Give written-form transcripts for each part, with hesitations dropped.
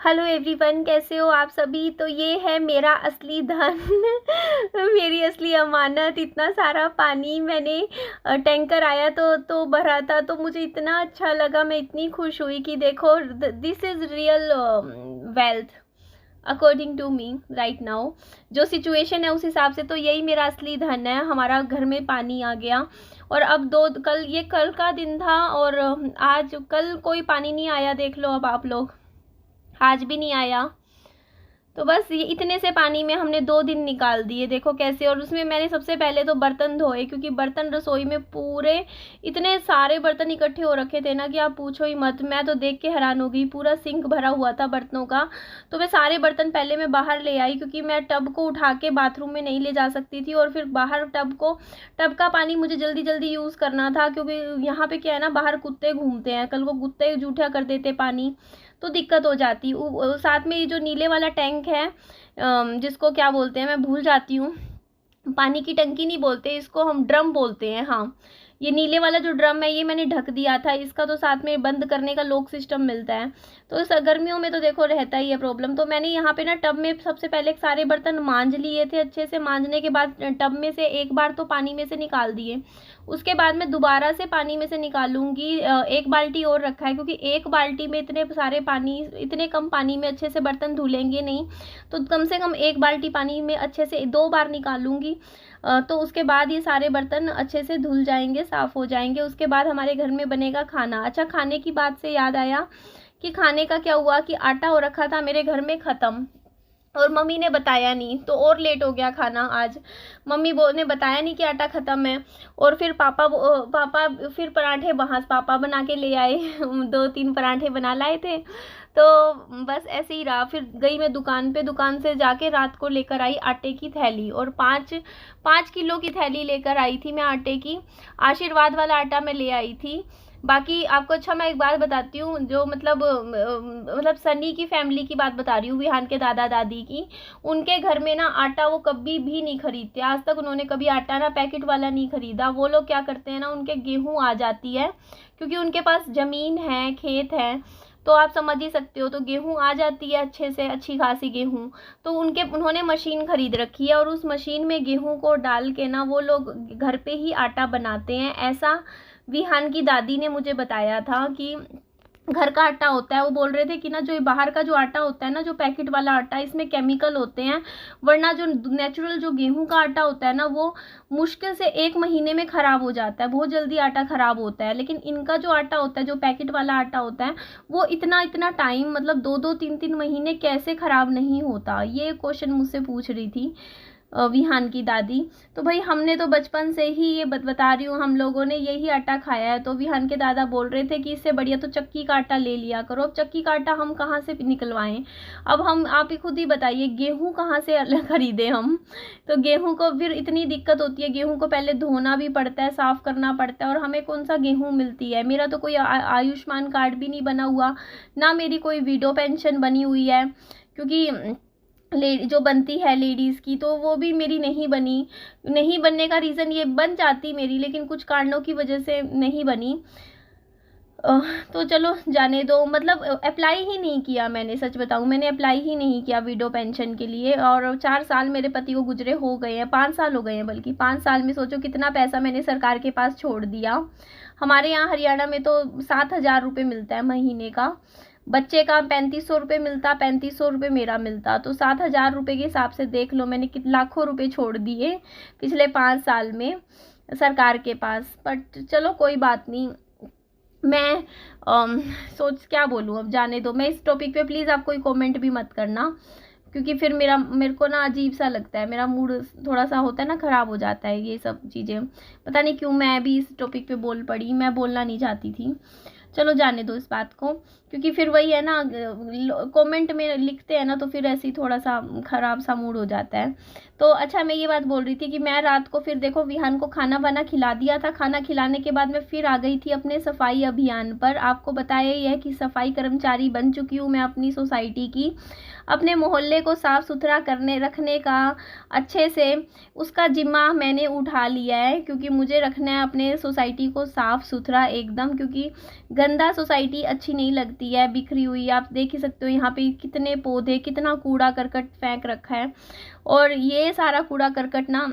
Hello everyone, कैसे हो आप सभी। तो ये है मेरा असली धन मेरी असली अमानत। इतना सारा पानी मैंने टैंकर आया तो भरा था, तो मुझे इतना अच्छा लगा, मैं इतनी खुश हुई कि देखो this is real wealth according to me right now. जो सिचुएशन है उस हिसाब से तो यही मेरा असली धन है। हमारा घर में पानी आ गया और अब कल का दिन था और आज कल कोई पानी नहीं आया, देख लो अब आप लोग, आज भी नहीं आया। तो बस ये इतने से पानी में हमने 2 दिन निकाल दिए, देखो कैसे। और उसमें मैंने सबसे पहले तो बर्तन धोए, क्योंकि बर्तन रसोई में पूरे इतने सारे बर्तन इकट्ठे हो रखे थे ना कि आप पूछो ही मत। मैं तो देख के हैरान हो गई, पूरा सिंक भरा हुआ था बर्तनों का। तो मैं सारे बर्तन पहले मैं बाहर ले आई, क्योंकि मैं टब को उठा के बाथरूम में नहीं ले जा सकती थी। और फिर बाहर टब का पानी मुझे जल्दी जल्दी यूज़ करना था, क्योंकि यहाँ पे क्या है ना, बाहर कुत्ते घूमते हैं, कल को कुत्ते जूठा कर देते पानी तो दिक्कत हो जाती। साथ में ये जो नीले वाला टैंक है, जिसको क्या बोलते हैं मैं भूल जाती हूँ, पानी की टंकी नहीं बोलते इसको, हम ड्रम बोलते हैं। हाँ, ये नीले वाला जो ड्रम है ये मैंने ढक दिया था, इसका तो साथ में बंद करने का लॉक सिस्टम मिलता है। तो इस गर्मियों में तो देखो रहता ही है प्रॉब्लम। तो मैंने यहाँ पे ना टब में सबसे पहले सारे बर्तन मांज लिए थे अच्छे से। मांजने के बाद टब में से एक बार तो पानी में से निकाल दिए, उसके बाद मैं दोबारा से पानी में से निकालूंगी। एक बाल्टी और रखा है, क्योंकि एक बाल्टी में इतने कम पानी में अच्छे से बर्तन धुलेंगे नहीं, तो कम से कम एक बाल्टी पानी में अच्छे से 2 बार निकालूंगी। तो उसके बाद ये सारे बर्तन अच्छे से धुल जाएंगे, साफ़ हो जाएंगे। उसके बाद हमारे घर में बनेगा खाना। अच्छा, खाने की बात से याद आया कि खाने का क्या हुआ कि आटा हो रखा था मेरे घर में ख़त्म, और मम्मी ने बताया नहीं, तो और लेट हो गया खाना आज। मम्मी ने बताया नहीं कि आटा ख़त्म है। और फिर पापा फिर पराठे वहाँ से पापा बना के ले आए 2-3 पराठे बना लाए थे। तो बस ऐसे ही रहा। फिर गई मैं दुकान पे, दुकान से जाके रात को लेकर आई आटे की थैली, और 5 किलो की थैली लेकर आई थी मैं आटे की। आशीर्वाद वाला आटा मैं ले आई थी। बाकी आपको अच्छा मैं एक बात बताती हूँ, जो मतलब सनी की फैमिली की बात बता रही हूँ, विहान के दादा दादी की। उनके घर में ना आटा वो कभी भी नहीं खरीदते, आज तक उन्होंने कभी आटा ना पैकेट वाला नहीं खरीदा। वो लोग क्या करते हैं ना, उनके गेहूँ आ जाती है, क्योंकि उनके पास ज़मीन है, खेत है, तो आप समझ ही सकते हो। तो गेहूँ आ जाती है अच्छे से, अच्छी खासी गेहूँ। तो उन्होंने मशीन खरीद रखी है, और उस मशीन में गेहूँ को डाल के ना वो लोग घर पे ही आटा बनाते हैं। ऐसा विहान की दादी ने मुझे बताया था कि घर का आटा होता है। वो बोल रहे थे कि ना जो बाहर का जो आटा होता है ना, जो पैकेट वाला आटा, इसमें केमिकल होते हैं, वरना जो नेचुरल जो गेहूं का आटा होता है ना, वो मुश्किल से 1 महीने में ख़राब हो जाता है, बहुत जल्दी आटा ख़राब होता है। लेकिन इनका जो आटा होता है, जो पैकेट वाला आटा होता है, वो इतना टाइम, मतलब 2-2 3-3 महीने कैसे ख़राब नहीं होता, ये क्वेश्चन मुझसे पूछ रही थी विहान की दादी। तो भाई हमने तो बचपन से ही ये बता रही हूँ, हम लोगों ने यही आटा खाया है। तो विहान के दादा बोल रहे थे कि इससे बढ़िया तो चक्की का आटा ले लिया करो। अब चक्की का आटा हम कहाँ से निकलवाएं। अब आप ही खुद ही बताइए, गेहूँ कहाँ से खरीदें हम। तो गेहूँ को फिर इतनी दिक्कत होती है, गेहूँ को पहले धोना भी पड़ता है, साफ़ करना पड़ता है, और हमें कौन सा गेहूँ मिलती है। मेरा तो कोई आयुष्मान कार्ड भी नहीं बना हुआ, ना मेरी कोई विडो पेंशन बनी हुई है, क्योंकि जो बनती है लेडीज़ की, तो वो भी मेरी नहीं बनी। नहीं बनने का रीज़न, ये बन जाती मेरी, लेकिन कुछ कारणों की वजह से नहीं बनी। तो चलो जाने दो। मतलब अप्लाई ही नहीं किया मैंने, सच बताऊं, मैंने अप्लाई ही नहीं किया विडो पेंशन के लिए। और 4 साल मेरे पति को गुजरे हो गए हैं, 5 साल हो गए हैं, बल्कि 5 साल में सोचो कितना पैसा मैंने सरकार के पास छोड़ दिया। हमारे यहाँ हरियाणा में तो 7,000 रुपये मिलता है महीने का। बच्चे का 3500 रुपये मिलता, 3500 रुपये मेरा मिलता, तो 7,000 रुपये के हिसाब से देख लो मैंने लाखों रुपए छोड़ दिए पिछले 5 साल में सरकार के पास। बट चलो कोई बात नहीं, मैं सोच क्या बोलूँ, अब जाने दो। मैं इस टॉपिक पे प्लीज़ आप कोई कमेंट भी मत करना, क्योंकि फिर मेरे को ना अजीब सा लगता है, मेरा मूड थोड़ा सा होता है ना, ख़राब हो जाता है ये सब चीज़ें। पता नहीं क्यों मैं भी इस टॉपिक पे बोल पड़ी, मैं बोलना नहीं चाहती थी। चलो जाने दो इस बात को, क्योंकि फिर वही है ना, कमेंट में लिखते हैं ना, तो फिर ऐसे ही थोड़ा सा ख़राब सा मूड हो जाता है। तो अच्छा, मैं ये बात बोल रही थी कि मैं रात को फिर देखो विहान को खाना वाना खिला दिया था। खाना खिलाने के बाद मैं फिर आ गई थी अपने सफाई अभियान पर। आपको बताया ही है कि सफाई कर्मचारी बन चुकी हूँ मैं अपनी सोसाइटी की। अपने मोहल्ले को साफ़ सुथरा रखने का अच्छे से उसका जिम्मा मैंने उठा लिया है, क्योंकि मुझे रखना है अपने सोसाइटी को साफ़ सुथरा एकदम। क्योंकि गंदा सोसाइटी अच्छी नहीं लगती है, बिखरी हुई। आप देख ही सकते हो यहाँ पे कितने पौधे, कितना कूड़ा करकट फेंक रखा है। और ये सारा कूड़ा करकट ना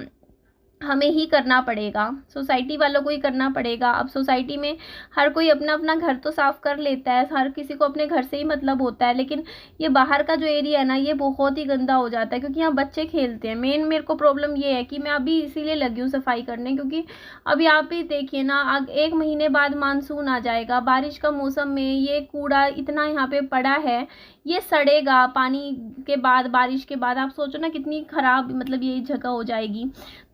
हमें ही करना पड़ेगा, सोसाइटी वालों को ही करना पड़ेगा। अब सोसाइटी में हर कोई अपना अपना घर तो साफ़ कर लेता है, हर किसी को अपने घर से ही मतलब होता है, लेकिन ये बाहर का जो एरिया है ना, ये बहुत ही गंदा हो जाता है, क्योंकि यहाँ बच्चे खेलते हैं। मेन मेरे को प्रॉब्लम ये है कि मैं अभी इसीलिए लगी हूँ सफाई करने, क्योंकि अब यहाँ पे देखिए ना, 1 महीने बाद मानसून आ जाएगा, बारिश का मौसम में ये कूड़ा इतना यहाँ पे पड़ा है, ये सड़ेगा पानी के बाद, बारिश के बाद। आप सोचो ना कितनी ख़राब मतलब ये जगह हो जाएगी।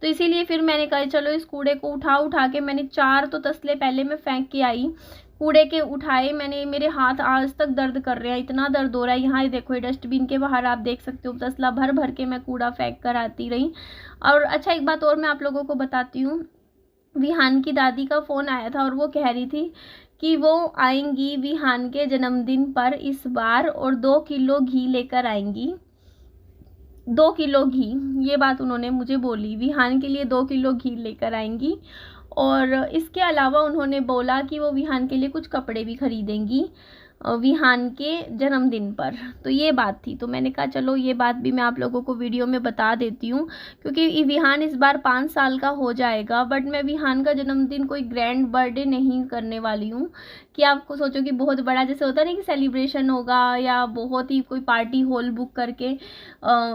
तो इसीलिए फिर मैंने कहा चलो इस कूड़े को उठा के मैंने 4 तो तसले पहले मैं फेंक के आई, कूड़े के उठाए मैंने। मेरे हाथ आज तक दर्द कर रहे हैं, इतना दर्द हो रहा है। यहाँ देखो, ये डस्टबिन के बाहर आप देख सकते हो, तसला भर भर के मैं कूड़ा फेंक कर आती रही। और अच्छा, एक बात और मैं आप लोगों को बताती हूँ, विहान की दादी का फ़ोन आया था और वो कह रही थी कि वो आएंगी विहान के जन्मदिन पर इस बार, और 2 किलो घी लेकर आएंगी। 2 किलो घी, ये बात उन्होंने मुझे बोली, विहान के लिए 2 किलो घी लेकर आएंगी। और इसके अलावा उन्होंने बोला कि वो विहान के लिए कुछ कपड़े भी खरीदेंगी विहान के जन्मदिन पर। तो ये बात थी, तो मैंने कहा चलो ये बात भी मैं आप लोगों को वीडियो में बता देती हूँ, क्योंकि विहान इस बार 5 साल का हो जाएगा। बट मैं विहान का जन्मदिन कोई ग्रैंड बर्थडे नहीं करने वाली हूँ कि आपको सोचो कि बहुत बड़ा जैसे होता है ना कि सेलिब्रेशन होगा या बहुत ही कोई पार्टी हॉल बुक करके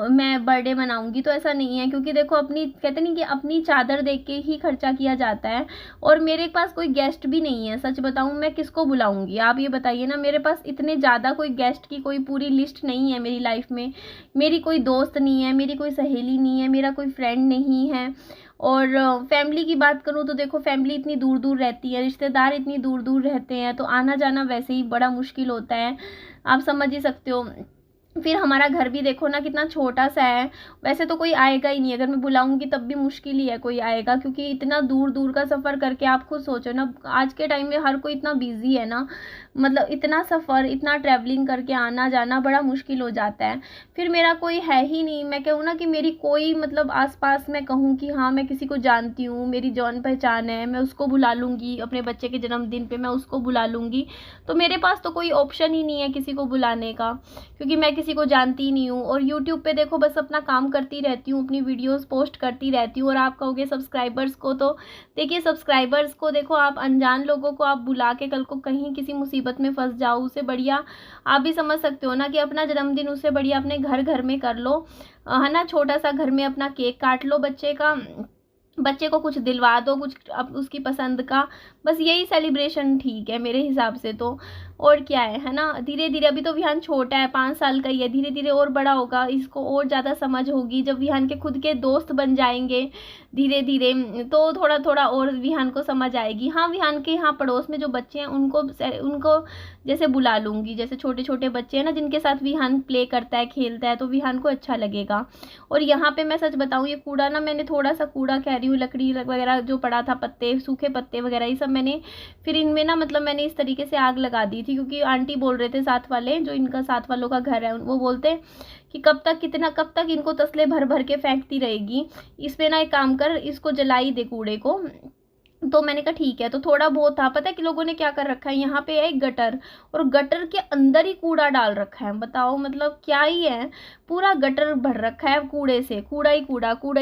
मैं बर्थडे मनाऊंगी, तो ऐसा नहीं है। क्योंकि देखो, अपनी कहते नहीं कि अपनी चादर देख के ही खर्चा किया जाता है। और मेरे पास कोई गेस्ट भी नहीं है, सच बताऊं मैं किसको बुलाऊंगी, आप ये बताइए ना। मेरे पास इतने ज़्यादा कोई गेस्ट की कोई पूरी लिस्ट नहीं है मेरी लाइफ में। मेरी कोई दोस्त नहीं है, मेरी कोई सहेली नहीं है, मेरा कोई फ्रेंड नहीं है। और फैमिली की बात करूँ तो देखो, फैमिली इतनी दूर दूर रहती है, रिश्तेदार इतनी दूर दूर रहते हैं, तो आना जाना वैसे ही बड़ा मुश्किल होता है, आप समझ ही सकते हो। फिर हमारा घर भी देखो ना कितना छोटा सा है, वैसे तो कोई आएगा ही नहीं, अगर मैं बुलाऊंगी तब भी मुश्किल ही है कोई आएगा, क्योंकि इतना दूर दूर का सफ़र करके आप खुद सोचो ना, आज के टाइम में हर कोई इतना बिजी है ना, मतलब इतना सफ़र, इतना ट्रैवलिंग करके आना जाना बड़ा मुश्किल हो जाता है। फिर मेरा कोई है ही नहीं, मैं कहूँ ना कि मेरी कोई मतलब आसपास मैं कहूँ कि हाँ मैं किसी को जानती हूँ, मेरी जान पहचान है, मैं उसको बुला लूँगी अपने बच्चे के जन्मदिन पे, मैं उसको बुला लूँगी। तो मेरे पास तो कोई ऑप्शन ही नहीं है किसी को बुलाने का, क्योंकि मैं किसी को जानती ही नहीं हूँ। और यूट्यूब पे देखो बस अपना काम करती रहती हूँ, अपनी वीडियोस पोस्ट करती रहती हूँ। और आप कहोगे सब्सक्राइबर्स को, तो देखिए सब्सक्राइबर्स को देखो, आप अनजान लोगों को आप बुला के कल को कहीं किसी मुसीबत में फंस जाओ, उससे बढ़िया आप भी समझ सकते हो ना कि अपना जन्मदिन उससे बढ़िया अपने घर में कर लो, है ना। छोटा सा घर में अपना केक काट लो बच्चे का, बच्चे को कुछ दिलवा दो, कुछ अब उसकी पसंद का, बस यही सेलिब्रेशन ठीक है मेरे हिसाब से तो। और क्या है ना। धीरे धीरे, अभी तो विहान छोटा है, 5 साल का ही है, धीरे धीरे और बड़ा होगा, इसको और ज़्यादा समझ होगी। जब विहान के खुद के दोस्त बन जाएंगे धीरे धीरे, तो थोड़ा थोड़ा और विहान को समझ आएगी। हाँ, विहान के यहाँ पड़ोस में जो बच्चे हैं उनको जैसे बुला लूँगी, जैसे छोटे छोटे बच्चे हैं ना जिनके साथ विहान प्ले करता है, खेलता है, तो विहान को अच्छा लगेगा। और यहाँ पे मैं सच बताऊँ, ये कूड़ा ना, मैंने थोड़ा सा कूड़ा कह रही हूँ, लकड़ी वगैरह जो पड़ा था, पत्ते, सूखे पत्ते वगैरह, ये सब मैंने फिर इनमें ना मतलब मैंने इस तरीके से आग लगा दी थी, क्योंकि आंटी बोल रहे थे साथ वाले, जो इनका साथ वालों का घर है, वो बोलते कि कब तक इनको तसले भर भर के फेंकती रहेगी, इस पे ना एक काम कर, इसको जलाई दे कूड़े को। तो मैंने कहा ठीक है। तो थोड़ा बहुत था, पता है कि लोगों ने क्या कर रखा है, यहाँ पे है एक गटर, और गटर के अंदर ही कूड़ा डाल रखा है। बताओ मतलब क्या ही है, पूरा गटर भर रखा है कूड़े से, कूड़ा ही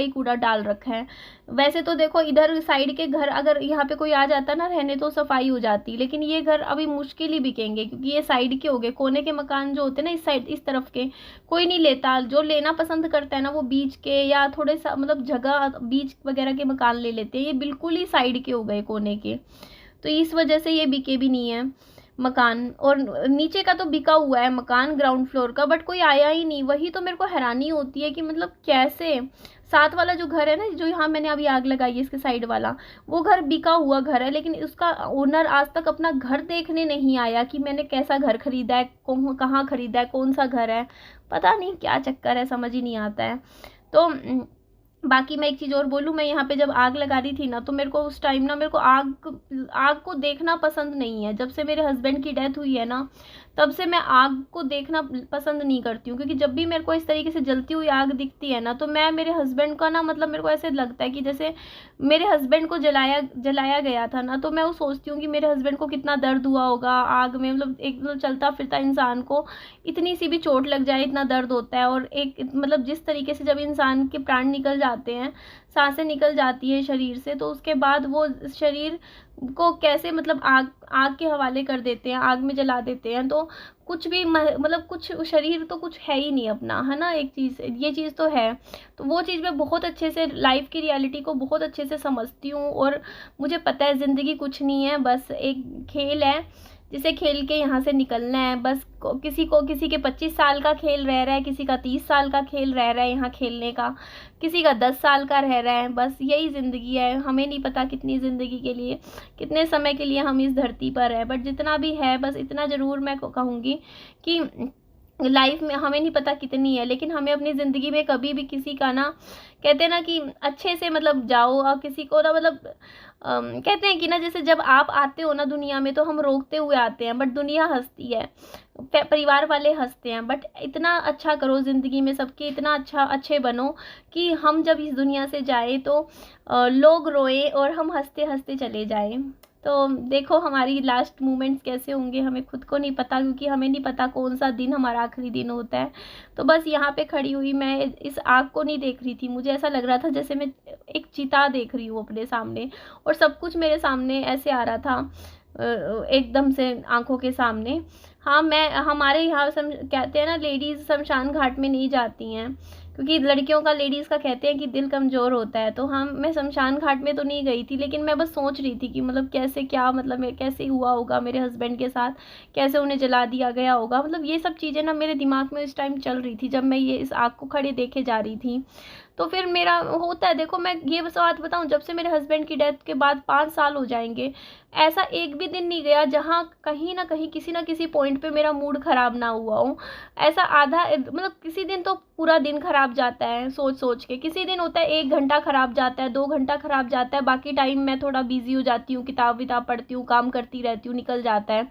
कूड़ा डाल रखा है। वैसे तो देखो इधर साइड के घर अगर यहाँ पे कोई आ जाता ना रहने, तो सफाई हो जाती, लेकिन ये घर अभी मुश्किल ही बिकेंगे, क्योंकि ये साइड के हो गए, कोने के मकान जो होते हैं ना इस साइड, इस तरफ के कोई नहीं लेता। जो लेना पसंद करता है ना, वो बीच के या थोड़े सा मतलब जगह बीच वगैरह के मकान ले लेते हैं। ये बिल्कुल ही साइड के हो गए, कोने के, तो इस वजह से ये बिके भी नहीं है मकान। और नीचे का तो बिका हुआ है मकान, ग्राउंड फ्लोर का, बट कोई आया ही नहीं। वही तो मेरे को हैरानी होती है कि मतलब कैसे, साथ वाला जो घर है ना, जो यहाँ मैंने अभी आग लगाई है इसके साइड वाला, वो घर बिका हुआ घर है, लेकिन उसका ओनर आज तक अपना घर देखने नहीं आया कि मैंने कैसा घर खरीदा है, कहाँ खरीदा है, कौन सा घर है, पता नहीं क्या चक्कर है, समझ ही नहीं आता है। तो बाकी मैं एक चीज़ और बोलूँ, मैं यहाँ पे जब आग लगा रही थी ना, तो मेरे को उस टाइम ना, मेरे को आग को देखना पसंद नहीं है। जब से मेरे हस्बैंड की डेथ हुई है ना, तब से मैं आग को देखना पसंद नहीं करती हूँ, क्योंकि जब भी मेरे को इस तरीके से जलती हुई आग दिखती है ना, तो मैं मेरे हस्बैंड का ना मतलब मेरे को ऐसे लगता है कि जैसे मेरे हस्बैंड को जलाया गया था ना, तो मैं वो सोचती हूँ कि मेरे हस्बैंड को कितना दर्द हुआ होगा आग में। मतलब एक मतलब चलता फिरता इंसान को इतनी सी भी चोट लग जाए इतना दर्द होता है, और एक मतलब जिस तरीके से जब इंसान के प्राण निकल जाते हैं, सांसें निकल जाती हैं शरीर से, तो उसके बाद वो शरीर को कैसे मतलब आग आग के हवाले कर देते हैं, आग में जला देते हैं। तो कुछ भी मतलब कुछ शरीर तो कुछ है ही नहीं अपना, है ना, एक चीज़ ये चीज़ तो है। तो वो चीज़ मैं बहुत अच्छे से लाइफ की रियलिटी को बहुत अच्छे से समझती हूँ, और मुझे पता है ज़िंदगी कुछ नहीं है, बस एक खेल है जिसे खेल के यहाँ से निकलना है। बस किसी के 25 साल का खेल रह रहा है, किसी का 30 साल का खेल रह रहा है यहाँ खेलने का, किसी का 10 साल का रह रहा है। बस यही ज़िंदगी है, हमें नहीं पता कितनी ज़िंदगी के लिए, कितने समय के लिए हम इस धरती पर हैं। बट जितना भी है, बस इतना ज़रूर मैं कहूँगी कि लाइफ में हमें नहीं पता कितनी है, लेकिन हमें अपनी ज़िंदगी में कभी भी किसी का ना, कहते हैं ना कि अच्छे से मतलब जाओ, और किसी को ना मतलब कहते हैं कि ना जैसे जब आप आते हो ना दुनिया में, तो हम रोकते हुए आते हैं बट दुनिया हंसती है, परिवार वाले हंसते हैं। बट इतना अच्छा करो ज़िंदगी में सबके, इतना अच्छे बनो कि हम जब इस दुनिया से जाए तो लोग रोए और हम हंसते हंसते चले जाएं। तो देखो हमारी लास्ट मोमेंट्स कैसे होंगे हमें खुद को नहीं पता, क्योंकि हमें नहीं पता कौन सा दिन हमारा आखिरी दिन होता है। तो बस यहाँ पे खड़ी हुई मैं इस आग को नहीं देख रही थी, मुझे ऐसा लग रहा था जैसे मैं एक चिता देख रही हूँ अपने सामने, और सब कुछ मेरे सामने ऐसे आ रहा था एकदम से आंखों के सामने। हाँ, मैं हमारे यहाँ कहते हैं ना, लेडीज़ शमशान घाट में नहीं जाती हैं, क्योंकि लड़कियों का लेडीज़ का कहते हैं कि दिल कमज़ोर होता है। तो मैं शमशान घाट में तो नहीं गई थी, लेकिन मैं बस सोच रही थी कि मतलब कैसे क्या मतलब कैसे हुआ होगा मेरे हस्बैंड के साथ, कैसे उन्हें जला दिया गया होगा। मतलब ये सब चीज़ें ना मेरे दिमाग में इस टाइम चल रही थी जब मैं ये इस आग को खड़े देखे जा रही थी। तो फिर मेरा होता है, देखो मैं ये बात बताऊं, जब से मेरे हस्बैंड की डेथ के बाद 5 साल हो जाएंगे, ऐसा एक भी दिन नहीं गया जहां कहीं ना कहीं किसी ना किसी पॉइंट पे मेरा मूड खराब ना हुआ हो। ऐसा आधा मतलब किसी दिन तो पूरा दिन खराब जाता है सोच सोच के, किसी दिन होता है 1 घंटा खराब जाता है, 2 घंटा खराब जाता है, बाकी टाइम मैं थोड़ा बिजी हो जाती हूँ, किताब विताब पढ़ती हूँ, काम करती रहती हूँ, निकल जाता है।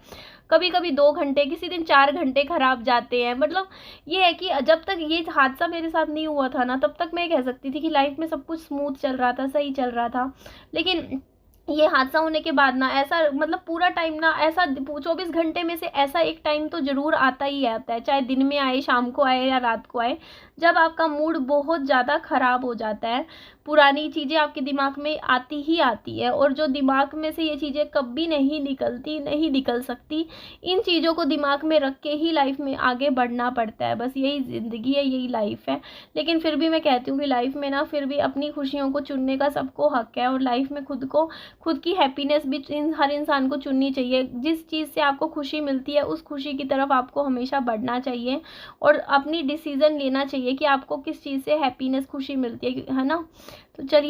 कभी कभी 2 घंटे, किसी दिन 4 घंटे खराब जाते हैं। मतलब ये है कि जब तक ये हादसा मेरे साथ नहीं हुआ था ना, तब तक मैं कह सकती थी कि लाइफ में सब कुछ स्मूथ चल रहा था, सही चल रहा था। लेकिन ये हादसा होने के बाद ना ऐसा मतलब पूरा टाइम ना ऐसा 24 घंटे में से ऐसा एक टाइम तो ज़रूर आता ही आता है, चाहे दिन में आए, शाम को आए या रात को आए, जब आपका मूड बहुत ज़्यादा ख़राब हो जाता है। पुरानी चीज़ें आपके दिमाग में आती ही आती है, और जो दिमाग में से ये चीज़ें कभी नहीं निकलती, नहीं निकल सकती। इन चीज़ों को दिमाग में रख के ही लाइफ में आगे बढ़ना पड़ता है। बस यही ज़िंदगी है, यही लाइफ है। लेकिन फिर भी मैं कहती हूँ कि लाइफ में ना फिर भी अपनी खुशियों को चुनने का सबको हक है, और लाइफ में खुद की हैप्पीनेस भी हर इंसान को चुननी चाहिए। जिस चीज़ से आपको खुशी मिलती है उस खुशी की तरफ आपको हमेशा बढ़ना चाहिए, और अपनी डिसीज़न लेना चाहिए कि आपको किस चीज़ से हैप्पीनेस खुशी मिलती है ना। तो चलिए।